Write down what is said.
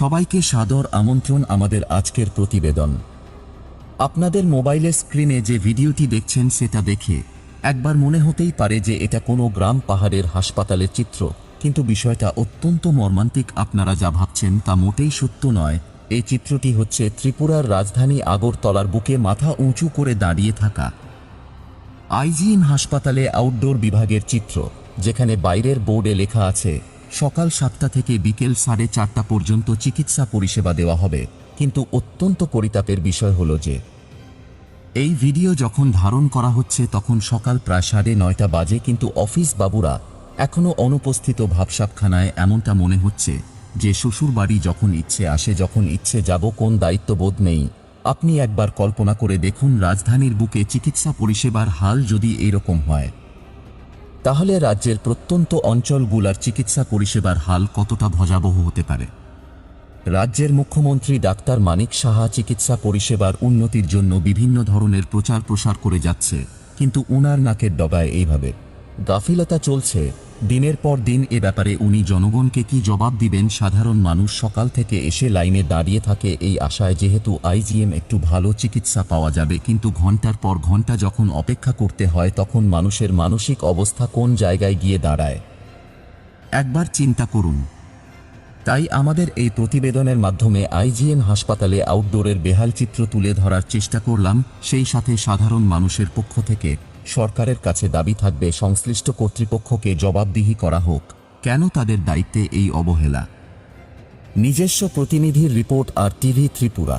সবাইকে সাদর আমন্ত্রণ আমাদের আজকের প্রতিবেদন। আপনাদের মোবাইলের স্ক্রিনে যে ভিডিওটি দেখছেন সেটা দেখে একবার মনে হতেই পারে যে এটা কোনো গ্রাম পাহাড়ের হাসপাতালের চিত্র, কিন্তু বিষয়টা অত্যন্ত মর্মান্তিক। আপনারা যা ভাবছেন তা মোটেই সত্য নয়। এই চিত্রটি হচ্ছে ত্রিপুরার রাজধানী আগরতলার বুকে মাথা উঁচু করে দাঁড়িয়ে থাকা আইজিএম হাসপাতালে আউটডোর বিভাগের চিত্র, যেখানে বাইরের বোর্ডে লেখা আছে সকাল 7টা থেকে বিকেল 4:30 পর্যন্ত চিকিৎসা পরিষেবা দেওয়া হবে। কিন্তু অত্যন্ত পরিতাপের বিষয় হলো যে এই ভিডিও যখন ধারণ করা হচ্ছে তখন সকাল প্রায় 9:30 বাজে, কিন্তু অফিস বাবুরা এখনও অনুপস্থিত। ভাবসাবখানায় এমনটা মনে হচ্ছে যে শ্বশুর বাড়ি যখন ইচ্ছে আসে, যখন ইচ্ছে যাব, কোন দায়িত্ববোধ নেই। আপনি একবার কল্পনা করে দেখুন, রাজধানীর বুকে চিকিৎসা পরিষেবার হাল যদি এরকম হয়, তাহলে রাজ্যের প্রত্যন্ত অঞ্চলগুলোর চিকিৎসা পরিষেবার হাল কতটা ভয়াবহ হতে পারে। রাজ্যের মুখ্যমন্ত্রী ডাক্তার মানিক সাহা চিকিৎসা পরিষেবার উন্নতির জন্য বিভিন্ন ধরনের প্রচার প্রসার করে যাচ্ছে, কিন্তু উনার নাকের ডগায় এইভাবে গাফিলতা চলছে দিনের পর দিন। এ ব্যাপারে উনি জনগণকে কি জবাব দিবেন? সাধারণ মানুষ সকাল থেকে এসে লাইনে দাঁড়িয়ে থাকে এই আশায়, যেহেতু আইজিএম একটু ভালো চিকিৎসা পাওয়া যাবে, কিন্তু ঘন্টার পর ঘন্টা যখন অপেক্ষা করতে হয় তখন মানুষের মানসিক অবস্থা কোন জায়গায় গিয়ে দাঁড়ায় একবার চিন্তা করুন। তাই আমাদের এই প্রতিবেদনের মাধ্যমে আইজিএম হাসপাতালে আউটডোরের বেহাল চিত্র তুলে ধরার চেষ্টা করলাম। সেই সাথে সাধারণ মানুষের পক্ষ থেকে সরকারের কাছে দাবি থাকবে সংশ্লিষ্ট কর্তৃপক্ষকে জবাবদিহি করা হোক, কেন তাদের দায়িত্বে এই অবহেলা। নিজস্ব প্রতিনিধির রিপোর্ট, আর টিভি ত্রিপুরা।